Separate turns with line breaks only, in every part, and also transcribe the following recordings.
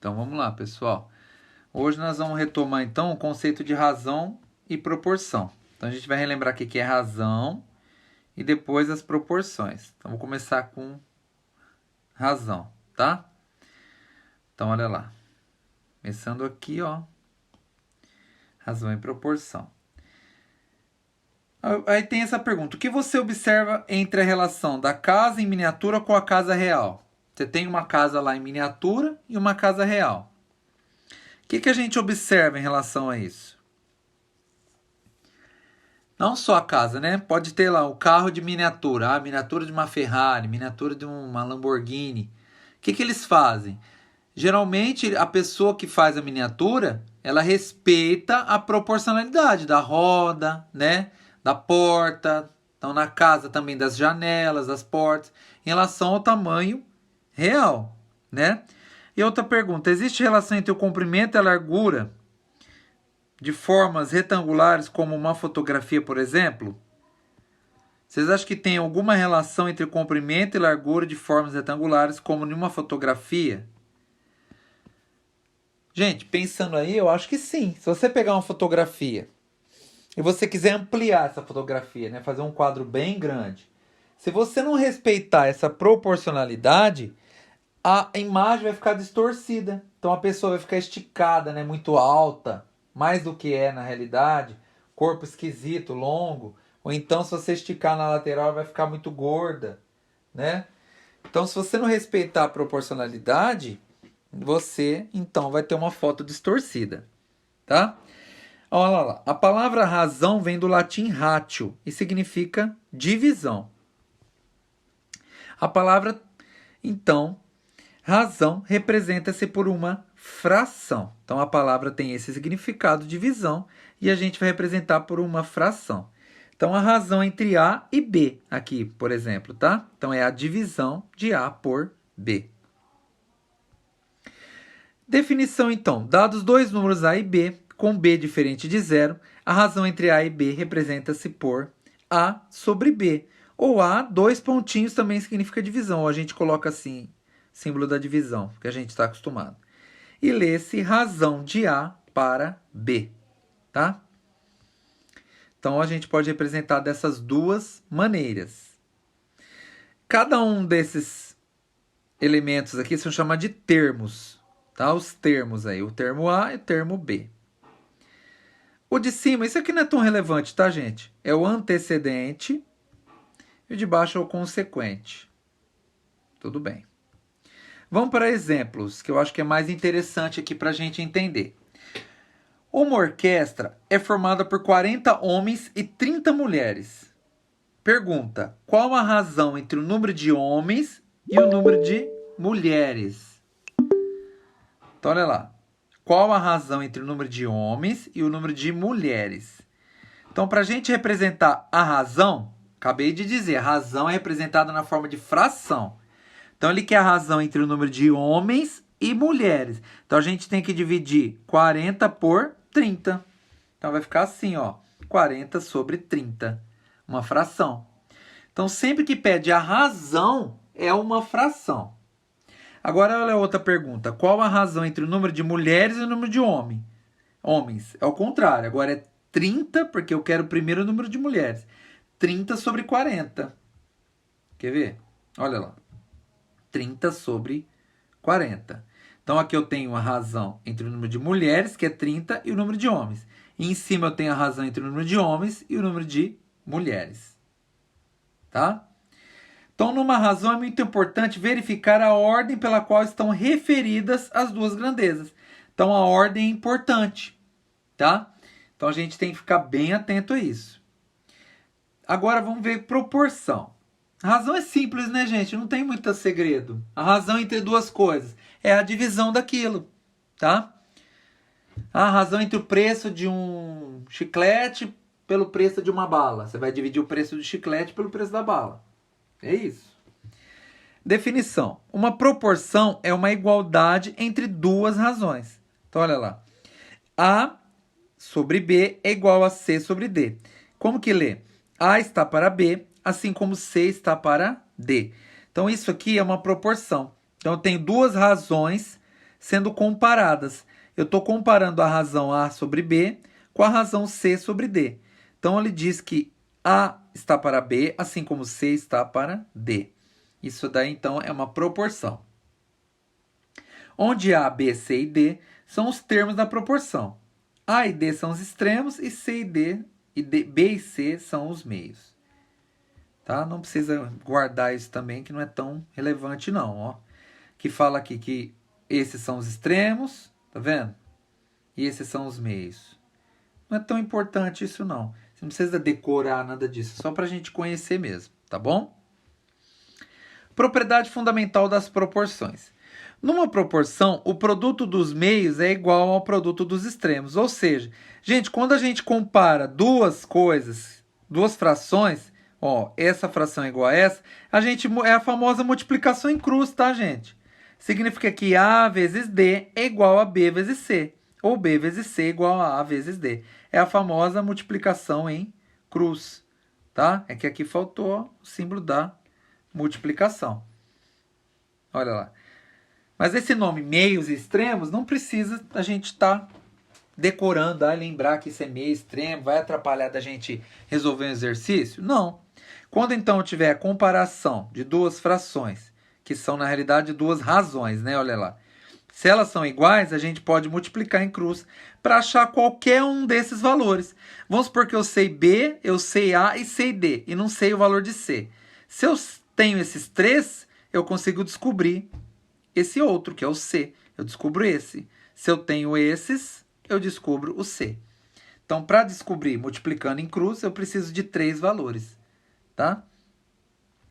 Então vamos lá, pessoal. Hoje nós vamos retomar então o conceito de razão e proporção. Então a gente vai relembrar o que é razão e depois as proporções. Então vou começar com razão, tá? Então olha lá. Começando aqui, ó. Razão e proporção. Aí tem essa pergunta. O que você observa entre a relação da casa em miniatura com a casa real? Você tem uma casa lá em miniatura e uma casa real. O que a gente observa em relação a isso? Não só a casa, né? Pode ter lá o carro de miniatura. Miniatura de uma Ferrari, miniatura de uma Lamborghini. O que eles fazem? Geralmente, a pessoa que faz a miniatura, ela respeita a proporcionalidade da roda, né? Da porta. Então, na casa também das janelas, das portas, em relação ao tamanho real, né? E outra pergunta, existe relação entre o comprimento e a largura de formas retangulares como uma fotografia, por exemplo? Vocês acham que tem alguma relação entre comprimento e largura de formas retangulares como em uma fotografia? Gente, pensando aí, eu acho que sim. Se você pegar uma fotografia e você quiser ampliar essa fotografia, né, fazer um quadro bem grande, se você não respeitar essa proporcionalidade, a imagem vai ficar distorcida. Então a pessoa vai ficar esticada, né, muito alta, mais do que é na realidade, corpo esquisito, longo, ou então se você esticar na lateral vai ficar muito gorda, né? Então se você não respeitar a proporcionalidade, você então vai ter uma foto distorcida, tá? Olha lá, a palavra razão vem do latim ratio e significa divisão. A palavra, então, razão representa-se por uma fração. Então a palavra tem esse significado de divisão e a gente vai representar por uma fração. Então a razão entre A e B aqui, por exemplo, tá? Então é a divisão de A por B. Definição então, dados dois números A e B, com B diferente de zero, a razão entre A e B representa-se por A sobre B. Ou A, dois pontinhos também significa divisão, ou a gente coloca assim, símbolo da divisão, que a gente está acostumado. E lê-se razão de A para B, tá? Então a gente pode representar dessas duas maneiras. Cada um desses elementos aqui são chamados de termos, tá? Os termos aí, o termo A e o termo B. O de cima, isso aqui não é tão relevante, tá, gente? É o antecedente e o de baixo é o consequente. Tudo bem. Vamos para exemplos, que eu acho que é mais interessante aqui para a gente entender. Uma orquestra é formada por 40 homens e 30 mulheres. Pergunta, qual a razão entre o número de homens e o número de mulheres? Então, olha lá. Qual a razão entre o número de homens e o número de mulheres? Então, para a gente representar a razão, acabei de dizer, a razão é representada na forma de fração. Então, ele quer a razão entre o número de homens e mulheres. Então, a gente tem que dividir 40 por 30. Então, vai ficar assim, ó, 40 sobre 30. Uma fração. Então, sempre que pede a razão, é uma fração. Agora, olha a outra pergunta. Qual a razão entre o número de mulheres e o número de homens? É o contrário. Agora é 30, porque eu quero primeiro o número de mulheres. 30 sobre 40. Quer ver? Olha lá. 30 sobre 40. Então, aqui eu tenho a razão entre o número de mulheres, que é 30, e o número de homens. E em cima eu tenho a razão entre o número de homens e o número de mulheres. Tá? Então, numa razão é muito importante verificar a ordem pela qual estão referidas as duas grandezas. Então, a ordem é importante. Tá? Então, a gente tem que ficar bem atento a isso. Agora, vamos ver proporção. A razão é simples, né, gente? Não tem muito segredo. A razão entre duas coisas é a divisão daquilo, tá? A razão entre o preço de um chiclete pelo preço de uma bala. Você vai dividir o preço do chiclete pelo preço da bala. É isso. Definição. Uma proporção é uma igualdade entre duas razões. Então, olha lá. A sobre B é igual a C sobre D. Como que lê? A está para B, assim como C está para D. Então, isso aqui é uma proporção. Então, eu tenho duas razões sendo comparadas. Eu estou comparando a razão A sobre B com a razão C sobre D. Então, ele diz que A está para B, assim como C está para D. Isso daí, então, é uma proporção. Onde A, B, C e D são os termos da proporção. A e D são os extremos e C e D, B e C são os meios. Tá? Não precisa guardar isso também, que não é tão relevante não. Ó. Que fala aqui que esses são os extremos, tá vendo? E esses são os meios. Não é tão importante isso não. Você não precisa decorar nada disso, só para a gente conhecer mesmo, tá bom? Propriedade fundamental das proporções. Numa proporção, o produto dos meios é igual ao produto dos extremos. Ou seja, gente, quando a gente compara duas coisas, duas frações, ó, essa fração é igual a essa, é a famosa multiplicação em cruz, tá, gente? Significa que A vezes D é igual a B vezes C. Ou B vezes C é igual a A vezes D. É a famosa multiplicação em cruz, tá? É que aqui faltou o símbolo da multiplicação. Olha lá. Mas esse nome meios e extremos não precisa a gente estar decorando, lembrar que isso é meio extremo, vai atrapalhar da gente resolver um exercício? Não. Quando então tiver a comparação de duas frações, que são na realidade duas razões, né? Olha lá. Se elas são iguais, a gente pode multiplicar em cruz para achar qualquer um desses valores. Vamos supor que eu sei B, eu sei A e sei D, e não sei o valor de C. Se eu tenho esses três, eu consigo descobrir esse outro, que é o C. Eu descubro esse. Se eu tenho esses, eu descubro o C. Então, para descobrir multiplicando em cruz, eu preciso de 3 valores. Tá?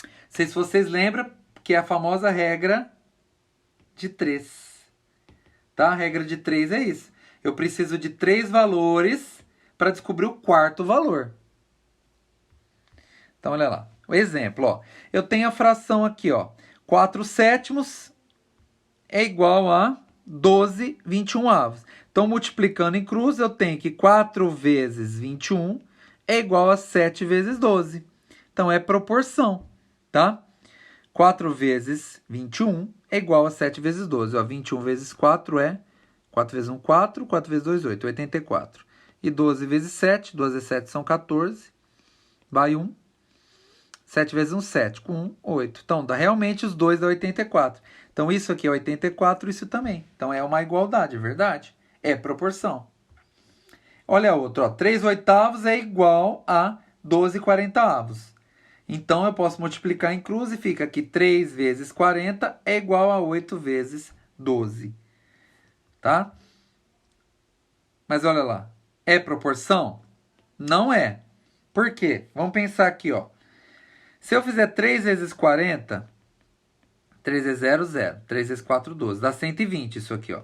Não sei se vocês lembram que é a famosa regra de 3. Tá? A regra de 3 é isso. Eu preciso de 3 valores para descobrir o quarto valor. Então, olha lá. O exemplo, ó. Eu tenho a fração aqui, ó. 4 sétimos é igual a 12 21avos. Então, multiplicando em cruz, eu tenho que 4 vezes 21 é igual a 7 vezes 12. Então, é proporção, tá? 4 vezes 21 é igual a 7 vezes 12. Ó, 21 vezes 4 é 4 vezes 1, 4. 4 vezes 2, 8. 84. E 12 vezes 7. 12 vezes 7 são 14. Vai 1. 7 vezes 1, 7. Com 1, 8. Então, dá realmente os dois dá 84. Então, isso aqui é 84, isso também. Então, é uma igualdade, verdade? É proporção. Olha a outra. Ó, 3 oitavos é igual a 12 quarentaavos. Então, eu posso multiplicar em cruz e fica aqui 3 vezes 40 é igual a 8 vezes 12. Tá? Mas olha lá. É proporção? Não é. Por quê? Vamos pensar aqui, ó. Se eu fizer 3 vezes 40, 3 vezes 0, 0. 3 vezes 4, 12. Dá 120 isso aqui, ó.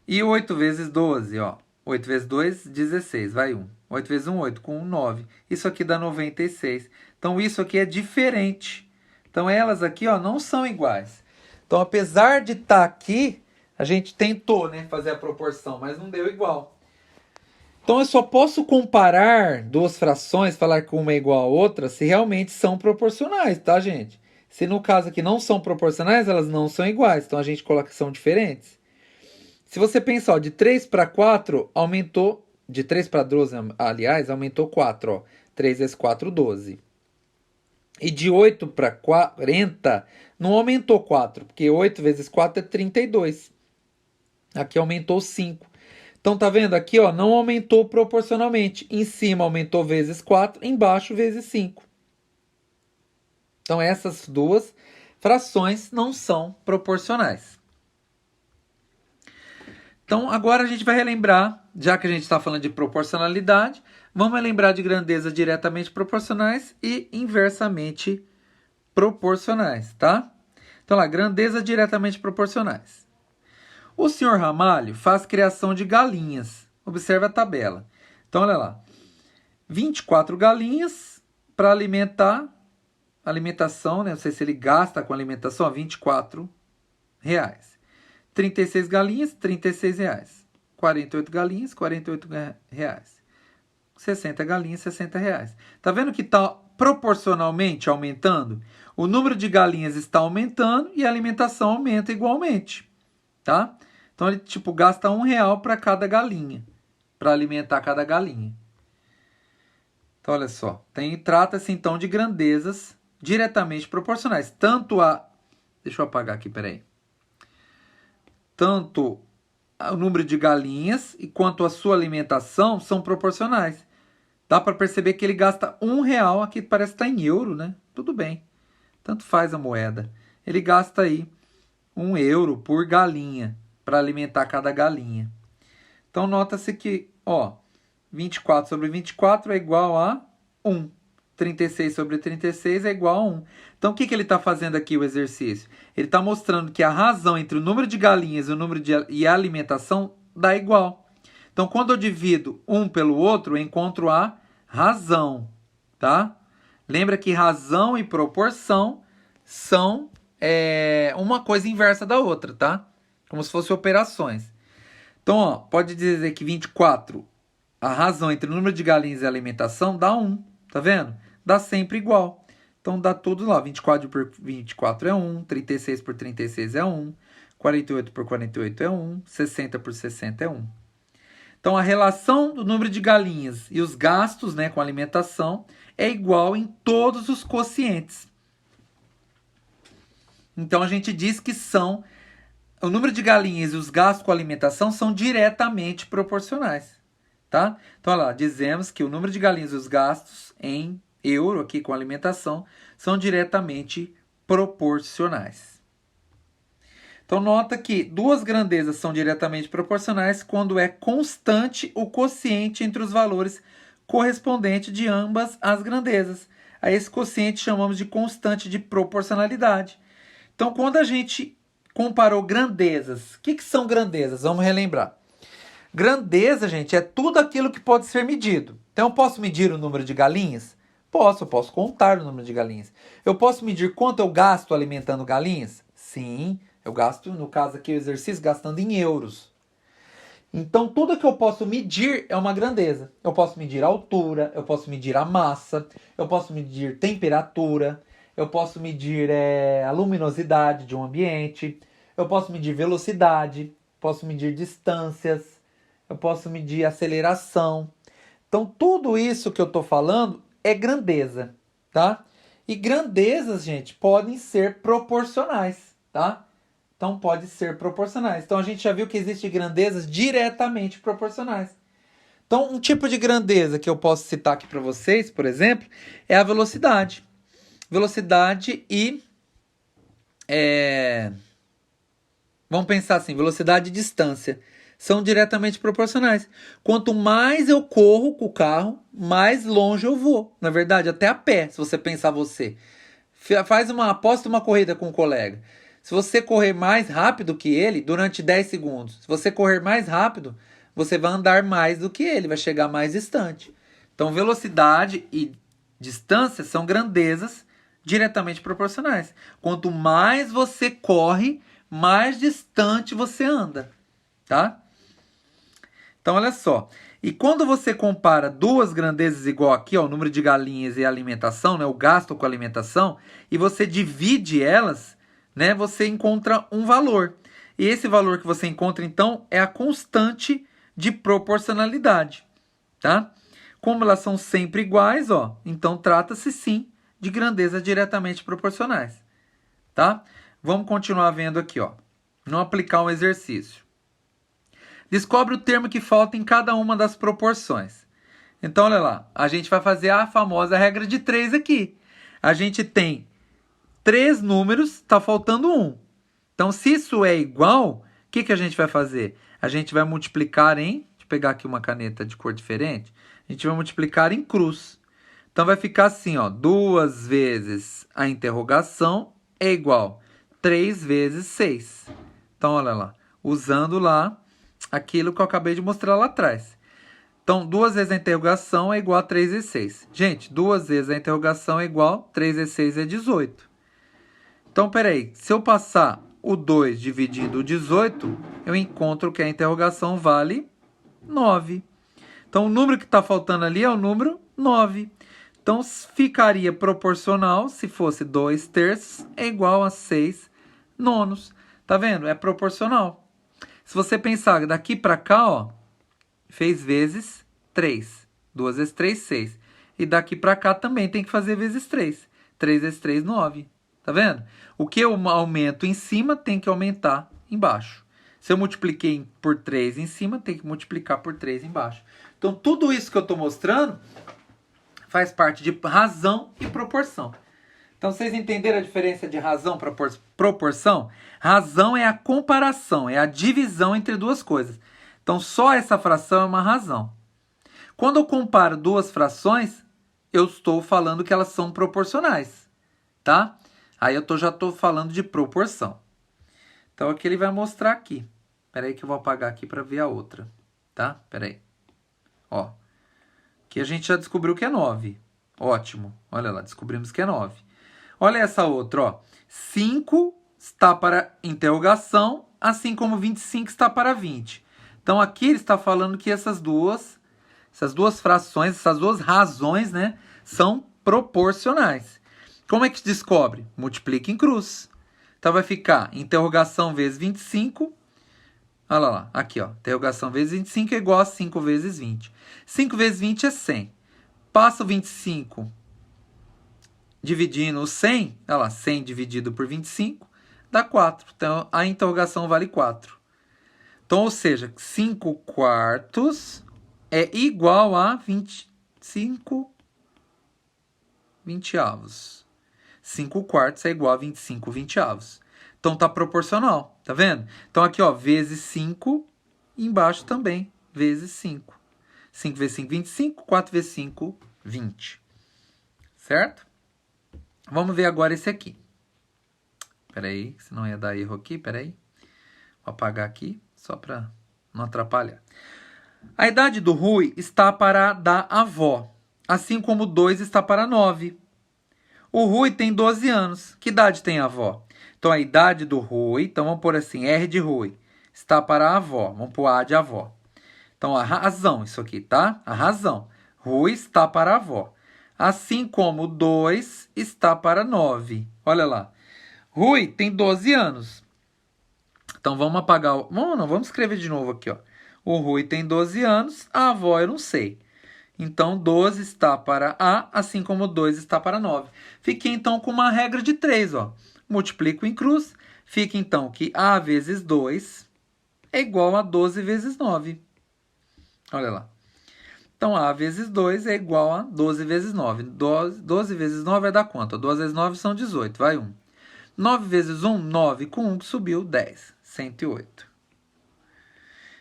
E 8 vezes 12, ó. 8 vezes 2, 16. Vai 1. 8 vezes 1, 8. Com 1, 9. Isso aqui dá 96. Então, isso aqui é diferente. Então, elas aqui, ó, não são iguais. Então, apesar de estar aqui, a gente tentou, né, fazer a proporção, mas não deu igual. Então, eu só posso comparar duas frações, falar que uma é igual a outra, se realmente são proporcionais, tá, gente? Se no caso aqui não são proporcionais, elas não são iguais. Então, a gente coloca que são diferentes. Se você pensar, ó, de 3 para 4, aumentou... De 3 para 12, aliás, aumentou 4. Ó. 3 vezes 4, 12. E de 8 para 40, não aumentou 4, porque 8 vezes 4 é 32. Aqui aumentou 5. Então, tá vendo? Aqui, ó, não aumentou proporcionalmente. Em cima aumentou vezes 4, embaixo vezes 5. Então, essas duas frações não são proporcionais. Então, agora a gente vai relembrar, já que a gente está falando de proporcionalidade, vamos relembrar de grandezas diretamente proporcionais e inversamente proporcionais, tá? Então, lá, grandezas diretamente proporcionais. O senhor Ramalho faz criação de galinhas. Observe a tabela. Então, olha lá. 24 galinhas para alimentar. Alimentação, né? Não sei se ele gasta com alimentação, ó, 24 reais. 36 galinhas, 36 reais. 48 galinhas, 48 reais. 60 galinhas, 60 reais. Tá vendo que está proporcionalmente aumentando? O número de galinhas está aumentando e a alimentação aumenta igualmente. tá? Então ele tipo gasta R$1 para cada galinha, para alimentar cada galinha. Então olha só, trata-se então de grandezas diretamente proporcionais, deixa eu apagar aqui, peraí. Tanto o número de galinhas e quanto a sua alimentação são proporcionais. Dá para perceber que ele gasta R$1, aqui parece que está em euro, né? Tudo bem, tanto faz a moeda. Ele gasta aí €1 por galinha para alimentar cada galinha. Então nota-se que, ó, 24 sobre 24 é igual a 1. 36 sobre 36 é igual a 1. Então, o que ele está fazendo aqui, o exercício? Ele está mostrando que a razão entre o número de galinhas e a alimentação dá igual. Então, quando eu divido um pelo outro, eu encontro a razão, tá? Lembra que razão e proporção são uma coisa inversa da outra, tá? Como se fossem operações. Então, ó, pode dizer que 24, a razão entre o número de galinhas e a alimentação dá 1, tá vendo? Dá sempre igual. Então dá tudo lá. 24 por 24 é 1, 36 por 36 é 1, 48 por 48 é 1, 60 por 60 é 1. Então a relação do número de galinhas e os gastos, né, com alimentação é igual em todos os quocientes. Então a gente diz que o número de galinhas e os gastos com alimentação são diretamente proporcionais, tá? Então olha lá, dizemos que o número de galinhas e os gastos em euro aqui com alimentação são diretamente proporcionais. Então nota que duas grandezas são diretamente proporcionais quando é constante o quociente entre os valores correspondentes de ambas as grandezas. A esse quociente chamamos de constante de proporcionalidade. Então quando a gente comparou grandezas, o que são grandezas? Vamos relembrar. Grandeza, gente, é tudo aquilo que pode ser medido. Então eu posso medir o número de galinhas? Eu posso contar o número de galinhas. Eu posso medir quanto eu gasto alimentando galinhas? Sim, eu gasto, no caso aqui, o exercício, gastando em euros. Então, tudo que eu posso medir é uma grandeza. Eu posso medir a altura, eu posso medir a massa, eu posso medir temperatura, eu posso medir a luminosidade de um ambiente, eu posso medir velocidade, posso medir distâncias, eu posso medir aceleração. Então, tudo isso que eu estou falando é grandeza, tá? E grandezas, gente, podem ser proporcionais, tá? Então, pode ser proporcionais. Então, a gente já viu que existem grandezas diretamente proporcionais. Então, um tipo de grandeza que eu posso citar aqui para vocês, por exemplo, é a velocidade. Velocidade e... Vamos pensar assim, velocidade e distância são diretamente proporcionais. Quanto mais eu corro com o carro, mais longe eu vou. Na verdade, até a pé, se você pensar você. Aposta uma corrida com um colega. Se você correr mais rápido que ele, durante 10 segundos, se você correr mais rápido, você vai andar mais do que ele, vai chegar mais distante. Então, velocidade e distância são grandezas diretamente proporcionais. Quanto mais você corre, mais distante você anda, tá? Então, olha só. E quando você compara duas grandezas igual aqui, ó, o número de galinhas e a alimentação, né, o gasto com a alimentação, e você divide elas, né, você encontra um valor. E esse valor que você encontra, então, é a constante de proporcionalidade, tá? Como elas são sempre iguais, ó, então trata-se sim de grandezas diretamente proporcionais, tá? Vamos continuar vendo aqui, ó. Não aplicar um exercício. Descobre o termo que falta em cada uma das proporções. Então, olha lá. A gente vai fazer a famosa regra de 3 aqui. A gente tem 3 números, está faltando 1. Então, se isso é igual, o que a gente vai fazer? A gente vai multiplicar em... Deixa eu pegar aqui uma caneta de cor diferente. A gente vai multiplicar em cruz. Então, vai ficar assim, ó. 2 vezes a interrogação é igual 3 vezes 6. Então, olha lá. Usando lá aquilo que eu acabei de mostrar lá atrás. Então, 2 vezes a interrogação é igual a 3 vezes 6. Gente, 2 vezes a interrogação é igual, 3 vezes 6 é 18. Então, peraí, se eu passar o 2 dividindo o 18, eu encontro que a interrogação vale 9. Então, o número que está faltando ali é o número 9. Então, ficaria proporcional, se fosse 2 terços, é igual a 6 nonos. Tá vendo? É proporcional. Se você pensar daqui para cá, ó, fez vezes 3. 2 vezes 3, 6. E daqui para cá também tem que fazer vezes 3. 3 vezes 3, 9. Tá vendo? O que eu aumento em cima tem que aumentar embaixo. Se eu multipliquei por 3 em cima, tem que multiplicar por 3 embaixo. Então, tudo isso que eu estou mostrando faz parte de razão e proporção. Então, vocês entenderam a diferença de razão para proporção? Razão é a comparação, é a divisão entre duas coisas. Então, só essa fração é uma razão. Quando eu comparo duas frações, eu estou falando que elas são proporcionais, tá? Aí eu já estou falando de proporção. Então, aqui ele vai mostrar aqui. Espera aí que eu vou apagar aqui para ver a outra, tá? Espera aí. Ó, aqui a gente já descobriu que é 9. Ótimo. Olha lá, descobrimos que é 9. Olha essa outra, ó. 5 está para interrogação, assim como 25 está para 20. Então, aqui ele está falando que essas duas frações, essas duas razões, né, são proporcionais. Como é que descobre? Multiplica em cruz. Então, vai ficar interrogação vezes 25. Olha lá, aqui, ó. Interrogação vezes 25 é igual a 5 vezes 20. 5 vezes 20 é 100. Passa o 25 dividindo o 100. Olha lá, 100 dividido por 25 dá 4. Então, a interrogação vale 4. Então, ou seja, 5 quartos é igual a 25 vinteavos. 5 quartos é igual a 25 vinteavos. Então, tá proporcional, tá vendo? Então, aqui, ó, vezes 5, e embaixo também, vezes 5. 5 vezes 5, 25, 4 vezes 5, 20. Certo? Vamos ver agora esse aqui. Espera aí, senão ia dar erro aqui, espera aí. Vou apagar aqui, só para não atrapalhar. A idade do Rui está para a da avó, assim como 2 está para 9. O Rui tem 12 anos. Que idade tem a avó? Então, a idade do Rui, então vamos pôr assim, R de Rui, está para a avó. Vamos pôr A de avó. Então, a razão, isso aqui, tá? A razão. Rui está para a avó. Assim como 2 está para 9. Olha lá. Rui tem 12 anos. Então, vamos apagar... Vamos escrever de novo aqui, ó. O Rui tem 12 anos, a avó eu não sei. Então, 12 está para A, assim como 2 está para 9. Fiquei, então, com uma regra de 3, ó. Multiplico em cruz. Fica, então, que A vezes 2 é igual a 12 vezes 9. Olha lá. Então, A vezes 2 é igual a 12 vezes 9. 12 vezes 9 vai dar quanto? 12 vezes 9 são 18, vai 1. 9 vezes 1, 9 com 1 subiu 10, 108.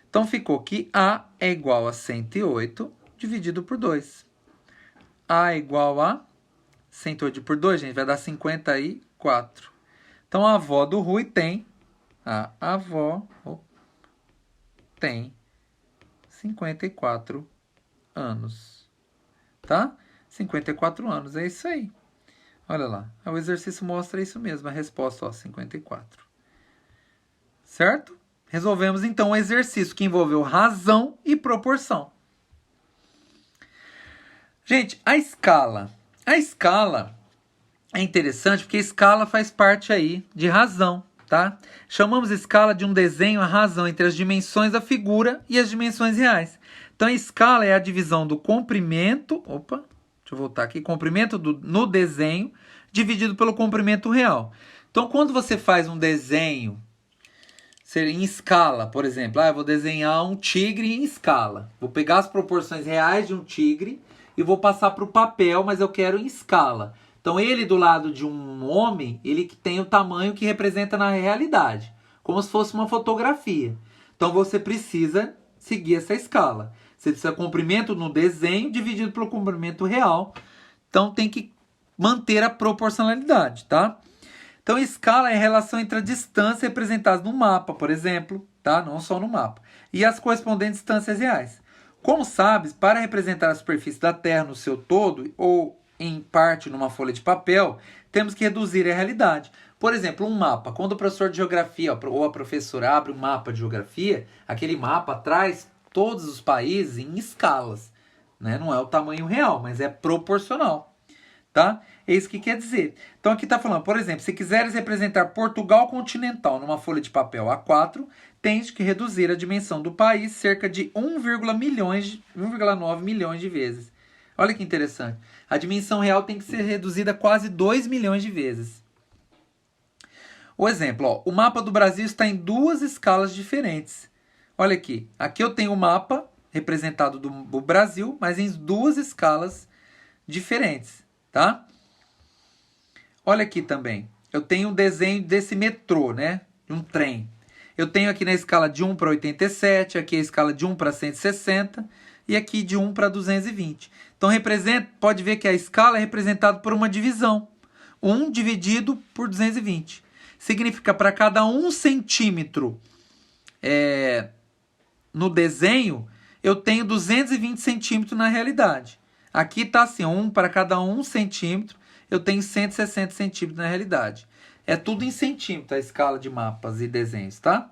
Então, ficou que A é igual a 108 dividido por 2. A é igual a 108 por 2, gente, vai dar 54. Então, a avó do Rui tem... A avó tem 54 anos. Tá? 54 anos, é isso aí. Olha lá, o exercício mostra isso mesmo, a resposta, ó, 54. Certo? Resolvemos, então, um exercício que envolveu razão e proporção. Gente, a escala. A escala é interessante porque a escala faz parte aí de razão, tá? Chamamos a escala de um desenho a razão entre as dimensões da figura e as dimensões reais. Então, a escala é a divisão do comprimento... Opa, deixa eu voltar aqui. Comprimento no desenho dividido pelo comprimento real. Então, quando você faz um desenho em escala, por exemplo, eu vou desenhar um tigre em escala. Vou pegar as proporções reais de um tigre e vou passar para o papel, mas eu quero em escala. Então, ele do lado de um homem, ele tem o tamanho que representa na realidade, como se fosse uma fotografia. Então, você precisa seguir essa escala. Você precisa comprimento no desenho dividido pelo comprimento real. Então, tem que manter a proporcionalidade, tá? Então, a escala é a relação entre a distância representada no mapa, por exemplo, tá? Não só no mapa, e as correspondentes distâncias reais. Como sabes, para representar a superfície da Terra no seu todo, ou em parte numa folha de papel, temos que reduzir a realidade. Por exemplo, um mapa. Quando o professor de geografia ou a professora abre um mapa de geografia, aquele mapa traz todos os países em escalas, né? Não é o tamanho real, mas é proporcional. tá? É isso que quer dizer. Então aqui está falando, por exemplo, se quiseres representar Portugal continental numa folha de papel A4, tens que reduzir a dimensão do país cerca de 1,9 milhões de vezes. Olha que interessante. A dimensão real tem que ser reduzida quase 2 milhões de vezes. O exemplo, ó, o mapa do Brasil está em duas escalas diferentes. Olha aqui. Aqui eu tenho o mapa representado do Brasil, mas em duas escalas diferentes, tá? Olha aqui também. Eu tenho um desenho desse metrô, né? De um trem. Eu tenho aqui na escala de 1 para 87, aqui a escala de 1 para 160 e aqui de 1 para 220. Então, pode ver que a escala é representada por uma divisão. 1 dividido por 220. Significa para cada 1 centímetro no desenho, eu tenho 220 centímetros na realidade. Aqui está assim, 1 para cada 1 centímetro, eu tenho 160 centímetros na realidade. É tudo em centímetro a escala de mapas e desenhos, tá?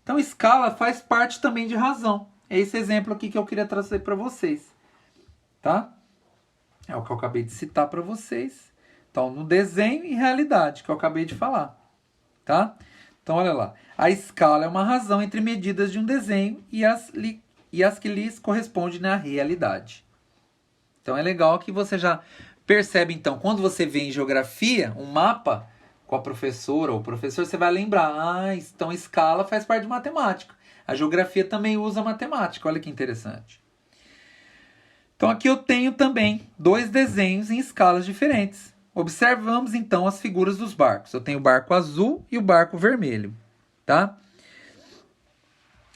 Então, escala faz parte também de razão. É esse exemplo aqui que eu queria trazer para vocês, tá? É o que eu acabei de citar para vocês. Então, no desenho e realidade, que eu acabei de falar, tá? Então, olha lá. A escala é uma razão entre medidas de um desenho e as que lhes correspondem na realidade. Então, é legal que você já percebe, então, quando você vê em geografia um mapa com a professora ou o professor, você vai lembrar, então escala faz parte de matemática. A geografia também usa matemática, olha que interessante. Então, aqui eu tenho também 2 desenhos em escalas diferentes. Observamos, então, as figuras dos barcos. Eu tenho o barco azul e o barco vermelho, tá?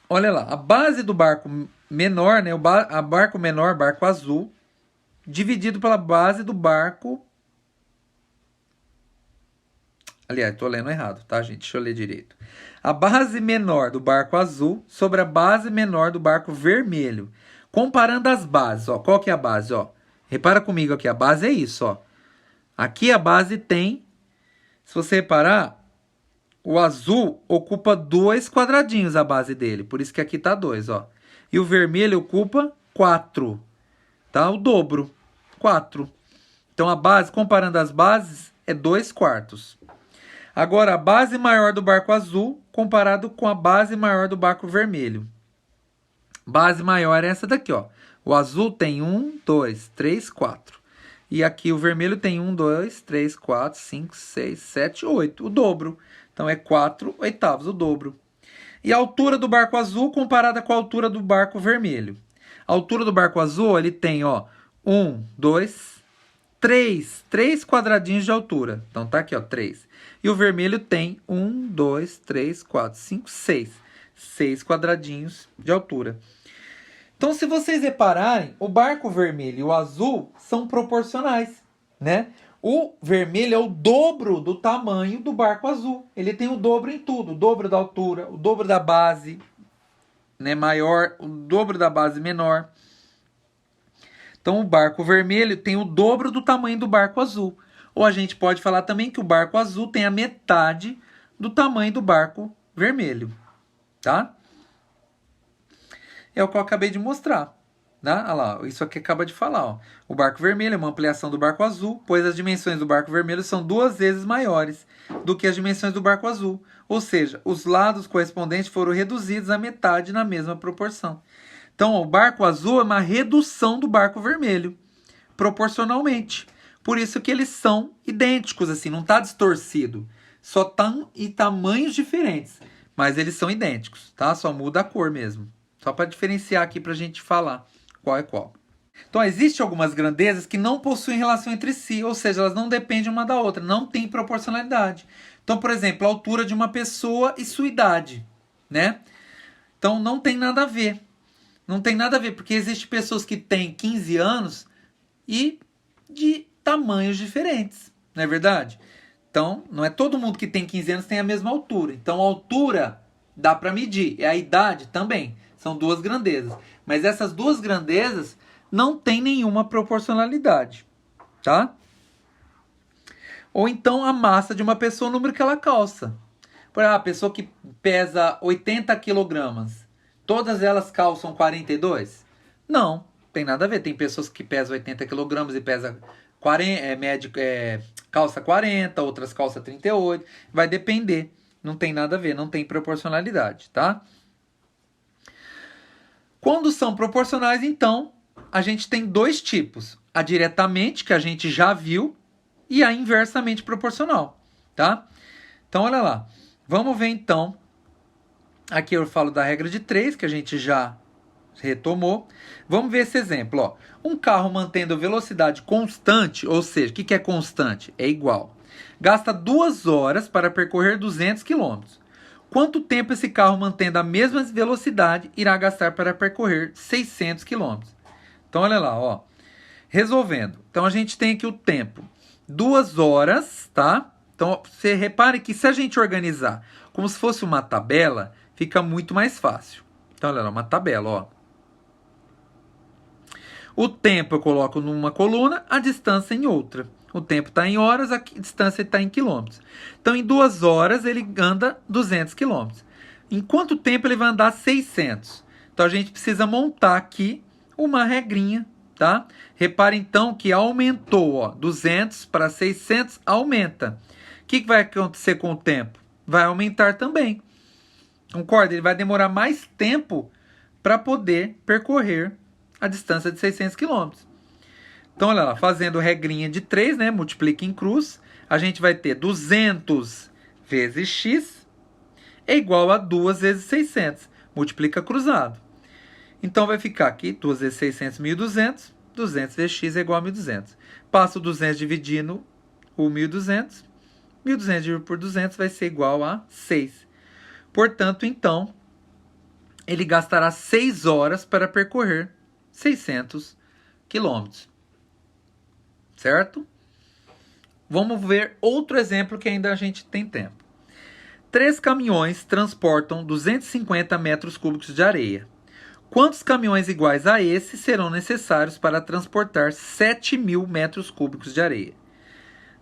Olha lá, a base do barco menor, né? A barco menor, barco azul, dividido pela base do barco... Aliás, estou lendo errado, tá, gente? Deixa eu ler direito. A base menor do barco azul sobre a base menor do barco vermelho. Comparando as bases, ó. Qual que é a base, ó? Repara comigo aqui, a base é isso, ó. Aqui a base tem, se você reparar, o azul ocupa 2 quadradinhos a base dele. Por isso que aqui tá 2, ó. E o vermelho ocupa 4, tá? O dobro, 4. Então a base, comparando as bases, é 2/4. Agora, a base maior do barco azul comparado com a base maior do barco vermelho. Base maior é essa daqui, ó. O azul tem 1, 2, 3, 4. E aqui o vermelho tem 1, 2, 3, 4, 5, 6, 7, 8. O dobro. Então é 4/8, o dobro. E a altura do barco azul comparada com a altura do barco vermelho. A altura do barco azul, ele tem, ó, 1, 2, 3 quadradinhos de altura. Então tá aqui, ó, 3. E o vermelho tem 1, 2, 3, 4, 5, 6. 6 quadradinhos de altura. Então, se vocês repararem, o barco vermelho e o azul são proporcionais, né? O vermelho é o dobro do tamanho do barco azul. Ele tem o dobro em tudo. O dobro da altura, o dobro da base, né, maior, o dobro da base menor. Então, o barco vermelho tem o dobro do tamanho do barco azul. Ou a gente pode falar também que o barco azul tem a metade do tamanho do barco vermelho, tá? É o que eu acabei de mostrar, né? Olha lá, isso aqui acaba de falar, ó. O barco vermelho é uma ampliação do barco azul, pois as dimensões do barco vermelho são 2 vezes maiores do que as dimensões do barco azul. Ou seja, os lados correspondentes foram reduzidos à metade na mesma proporção. Então, ó, o barco azul é uma redução do barco vermelho, proporcionalmente. Por isso que eles são idênticos, assim, não está distorcido. Só estão em tamanhos diferentes, mas eles são idênticos, tá? Só muda a cor mesmo. Só para diferenciar aqui para a gente falar qual é qual. Então, existem algumas grandezas que não possuem relação entre si, ou seja, elas não dependem uma da outra, não tem proporcionalidade. Então, por exemplo, a altura de uma pessoa e sua idade, né? Então, não tem nada a ver. Não tem nada a ver, porque existem pessoas que têm 15 anos e de tamanhos diferentes, não é verdade? Então, não é todo mundo que tem 15 anos que tem a mesma altura. Então, a altura dá para medir, e a idade também. São 2 grandezas. Mas essas 2 grandezas não têm nenhuma proporcionalidade, tá? Ou então a massa de uma pessoa, o número que ela calça. Por exemplo, a pessoa que pesa 80 quilogramas, todas elas calçam 42? Não, tem nada a ver. Tem pessoas que pesam 80 quilogramas e pesam calça 40, outras calça 38. Vai depender. Não tem nada a ver, não tem proporcionalidade, tá? Quando são proporcionais, então, a gente tem dois tipos. A diretamente, que a gente já viu, e a inversamente proporcional, tá? Então, olha lá. Vamos ver, então. Aqui eu falo da regra de 3, que a gente já retomou. Vamos ver esse exemplo, ó. Um carro mantendo velocidade constante, ou seja, o que é constante? É igual. Gasta 2 horas para percorrer 200 km. Quanto tempo esse carro mantendo a mesma velocidade irá gastar para percorrer 600 km? Então, olha lá, ó. Resolvendo. Então, a gente tem aqui o tempo. 2 horas, tá? Então, você repare que se a gente organizar como se fosse uma tabela, fica muito mais fácil. Então, olha lá, uma tabela, ó. O tempo eu coloco numa coluna, a distância em outra. O tempo está em horas, a distância está em quilômetros. Então, em 2 horas, ele anda 200 quilômetros. Em quanto tempo ele vai andar 600? Então, a gente precisa montar aqui uma regrinha, tá? Repare, então, que aumentou, ó, 200 para 600, aumenta. O que vai acontecer com o tempo? Vai aumentar também. Concorda? Ele vai demorar mais tempo para poder percorrer a distância de 600 km. Então, olha lá, fazendo regrinha de 3, né? Multiplica em cruz. A gente vai ter 200 vezes x é igual a 2 vezes 600. Multiplica cruzado. Então, vai ficar aqui 2 vezes 600, 1.200. 200 vezes x é igual a 1.200. Passo o 200 dividindo o 1.200. 1.200 dividido por 200 vai ser igual a 6. Portanto, então, ele gastará 6 horas para percorrer 600 quilômetros. Certo? Vamos ver outro exemplo que ainda a gente tem tempo. 3 caminhões transportam 250 metros cúbicos de areia. Quantos caminhões iguais a esse serão necessários para transportar 7.000 metros cúbicos de areia?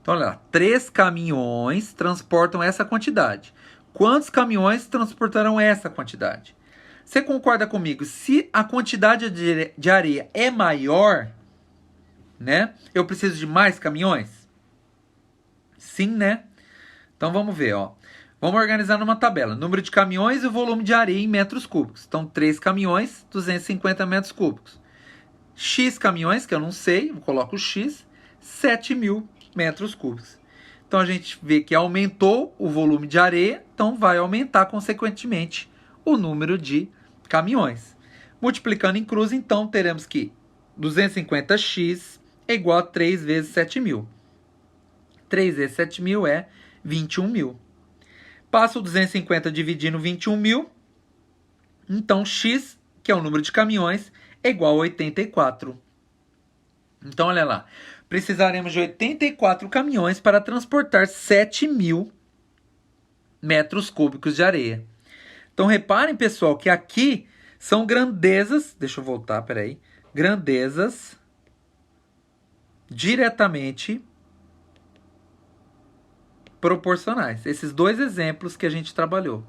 Então, olha lá, 3 caminhões transportam essa quantidade. Quantos caminhões transportarão essa quantidade? Você concorda comigo? Se a quantidade de areia é maior, né? Eu preciso de mais caminhões? Sim, né? Então vamos ver, ó. Vamos organizar numa tabela. Número de caminhões e o volume de areia em metros cúbicos. Então, 3 caminhões, 250 metros cúbicos. X caminhões, que eu não sei, eu coloco X, 7.000 metros cúbicos. Então, a gente vê que aumentou o volume de areia, então vai aumentar, consequentemente, o número de caminhões. Multiplicando em cruz, então, teremos que 250x é igual a 3 vezes 7.000. 3 vezes 7.000 é 21.000. Passo o 250 dividindo 21.000. Então, x, que é o número de caminhões, é igual a 84. Então, olha lá. Precisaremos de 84 caminhões para transportar 7.000 metros cúbicos de areia. Então, reparem, pessoal, que aqui são grandezas... Deixa eu voltar, peraí. Grandezas diretamente proporcionais. Esses dois exemplos que a gente trabalhou,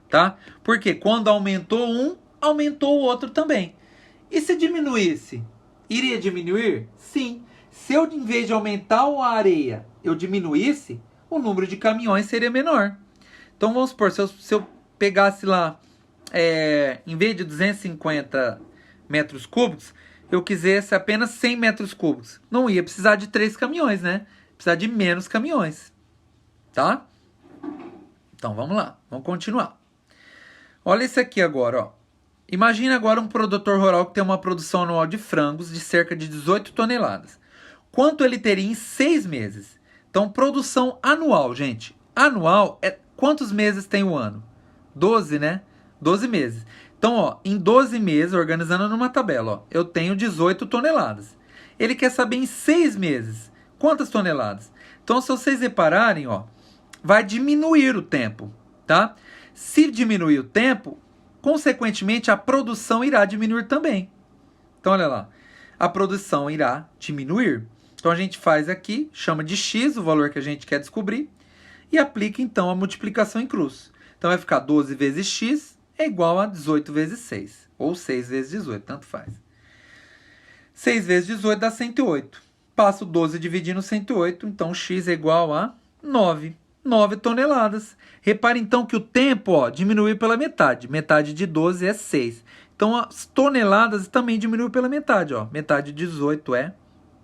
tá? Porque quando aumentou um, aumentou o outro também. E se diminuísse? Iria diminuir? Sim. Se eu, em vez de aumentar a areia, eu diminuísse, o número de caminhões seria menor. Então, vamos supor, se eu pegasse lá, em vez de 250 metros cúbicos, eu quisesse apenas 100 metros cúbicos. Não ia precisar de 3 caminhões, né? Precisar de menos caminhões. Tá? Então, vamos lá. Vamos continuar. Olha isso aqui agora, ó. Imagina agora um produtor rural que tem uma produção anual de frangos de cerca de 18 toneladas. Quanto ele teria em 6 meses? Então, produção anual, gente. Anual é quantos meses tem o ano? 12, né? 12 meses. Então, ó, em 12 meses, organizando numa tabela, ó, eu tenho 18 toneladas. Ele quer saber em 6 meses quantas toneladas. Então, se vocês repararem, ó, vai diminuir o tempo, tá? Se diminuir o tempo, consequentemente, a produção irá diminuir também. Então, olha lá. A produção irá diminuir. Então, a gente faz aqui, chama de x, o valor que a gente quer descobrir, e aplica, então, a multiplicação em cruz. Então, vai ficar 12 vezes x é igual a 18 vezes 6. Ou 6 vezes 18, tanto faz. 6 vezes 18 dá 108. Passo 12 dividindo 108, então x é igual a 9. 9 toneladas. Repare então que o tempo, ó, diminuiu pela metade. Metade de 12 é 6. Então as toneladas também diminuiu pela metade, ó. Metade de 18 é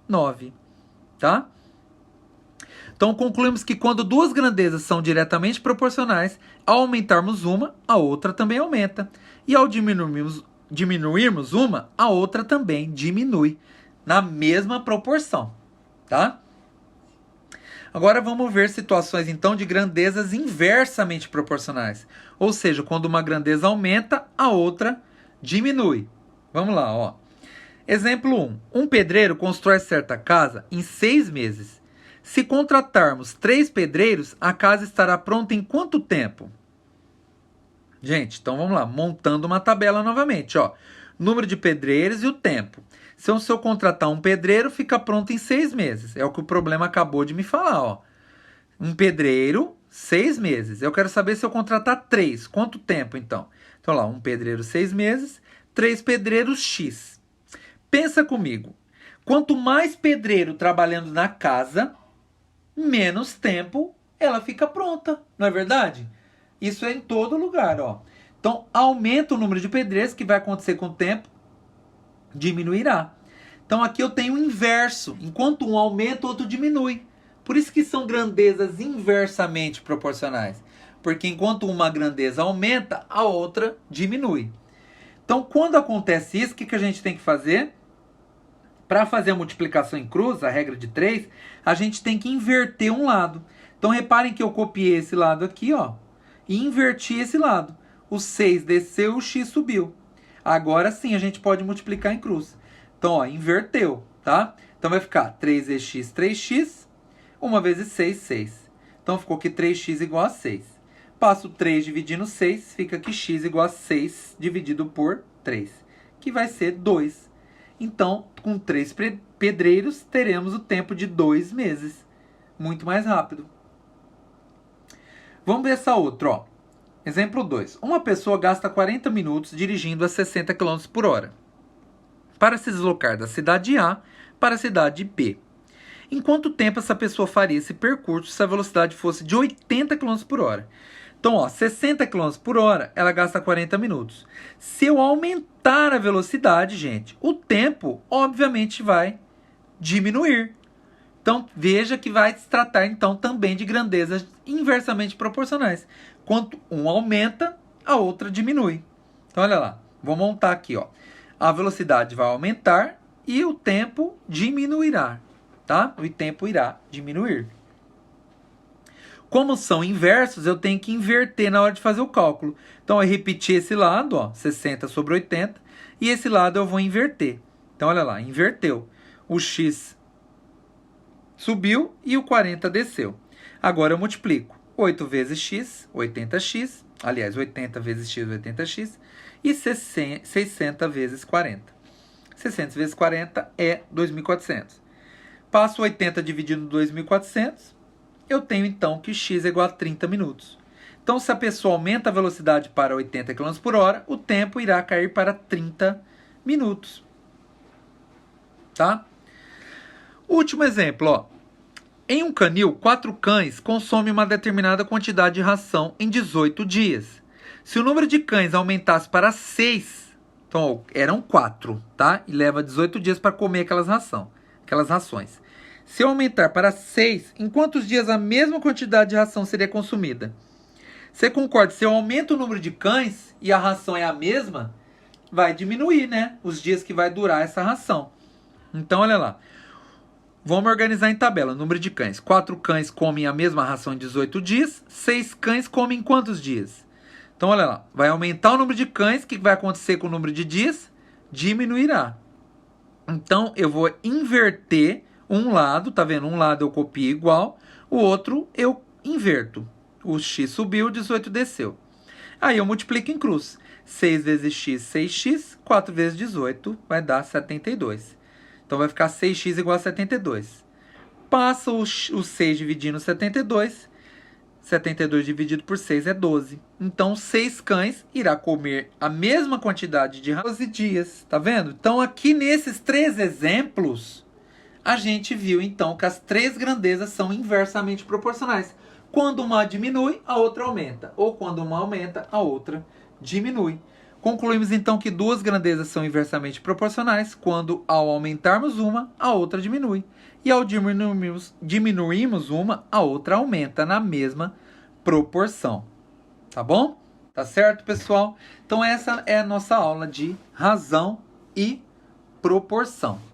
9, tá? Então concluímos que quando duas grandezas são diretamente proporcionais, ao aumentarmos uma, a outra também aumenta. E ao diminuirmos uma, a outra também diminui na mesma proporção, tá? Agora vamos ver situações então de grandezas inversamente proporcionais. Ou seja, quando uma grandeza aumenta, a outra diminui. Vamos lá, ó. Exemplo 1. Um pedreiro constrói certa casa em 6 meses. Se contratarmos 3 pedreiros, a casa estará pronta em quanto tempo? Gente, então vamos lá, montando uma tabela novamente, ó. Número de pedreiros e o tempo. Se eu contratar um pedreiro, fica pronto em 6 meses. É o que o problema acabou de me falar, ó. Um pedreiro, 6 meses. Eu quero saber se eu contratar 3. Quanto tempo, então? Então, lá, um pedreiro, 6 meses. 3 pedreiros, X. Pensa comigo. Quanto mais pedreiro trabalhando na casa, menos tempo ela fica pronta. Não é verdade? Isso é em todo lugar, ó. Então, aumenta o número de pedreiros, que vai acontecer com o tempo, diminuirá. Então, aqui eu tenho o inverso. Enquanto um aumenta, o outro diminui. Por isso que são grandezas inversamente proporcionais. Porque enquanto uma grandeza aumenta, a outra diminui. Então, quando acontece isso, o que a gente tem que fazer? Para fazer a multiplicação em cruz, a regra de 3, a gente tem que inverter um lado. Então, reparem que eu copiei esse lado aqui, ó, e inverti esse lado. O 6 desceu, o x subiu. Agora sim a gente pode multiplicar em cruz. Então, ó, inverteu, tá? Então vai ficar 3x, 3x, 1 vezes 6, 6. Então ficou que 3x igual a 6. Passo 3 dividindo 6, fica que x igual a 6 dividido por 3, que vai ser 2. Então, com 3 pedreiros, teremos o tempo de 2 meses. Muito mais rápido. Vamos ver essa outra, ó. Exemplo 2. Uma pessoa gasta 40 minutos dirigindo a 60 km por hora para se deslocar da cidade A para a cidade B. Em quanto tempo essa pessoa faria esse percurso se a velocidade fosse de 80 km por hora? Então, ó, 60 km por hora, ela gasta 40 minutos. Se eu aumentar a velocidade, gente, o tempo, obviamente, vai diminuir. Então, veja que vai se tratar, então, também de grandezas inversamente proporcionais. Quanto um aumenta, a outra diminui. Então, olha lá. Vou montar aqui, ó. A velocidade vai aumentar e o tempo diminuirá, tá? O tempo irá diminuir. Como são inversos, eu tenho que inverter na hora de fazer o cálculo. Então, eu repeti esse lado, ó, 60 sobre 80, e esse lado eu vou inverter. Então, olha lá, inverteu. O x subiu e o 40 desceu. Agora eu multiplico 8 vezes x, 80x, aliás, 80 vezes x, 80x, e 60 vezes 40. 600 vezes 40 é 2.400. Passo 80 dividido por 2.400, eu tenho então que x é igual a 30 minutos. Então, se a pessoa aumenta a velocidade para 80 km por hora, o tempo irá cair para 30 minutos. Tá? Último exemplo, ó. Em um canil, 4 cães consomem uma determinada quantidade de ração em 18 dias. Se o número de cães aumentasse para 6, então eram 4, tá? E leva 18 dias para comer aquelas rações. Se eu aumentar para 6, em quantos dias a mesma quantidade de ração seria consumida? Você concorda? Se eu aumento o número de cães e a ração é a mesma, vai diminuir, né? Os dias que vai durar essa ração. Então, olha lá. Vamos organizar em tabela. Número de cães. 4 cães comem a mesma ração em 18 dias. 6 cães comem em quantos dias? Então, olha lá. Vai aumentar o número de cães. O que vai acontecer com o número de dias? Diminuirá. Então, eu vou inverter um lado. Tá vendo? Um lado eu copio igual. O outro eu inverto. O x subiu, o 18 desceu. Aí eu multiplico em cruz. 6 vezes x, 6x. 4 vezes 18 vai dar 72. Então, vai ficar 6x igual a 72. Passa o 6 dividindo 72. 72 dividido por 6 é 12. Então, 6 cães irá comer a mesma quantidade de 12 dias. Tá vendo? Então, aqui nesses 3 exemplos, a gente viu então que as três grandezas são inversamente proporcionais. Quando uma diminui, a outra aumenta. Ou quando uma aumenta, a outra diminui. Concluímos então que duas grandezas são inversamente proporcionais quando, ao aumentarmos uma, a outra diminui. E ao diminuirmos uma, a outra aumenta na mesma proporção. Tá bom? Tá certo, pessoal? Então essa é a nossa aula de razão e proporção.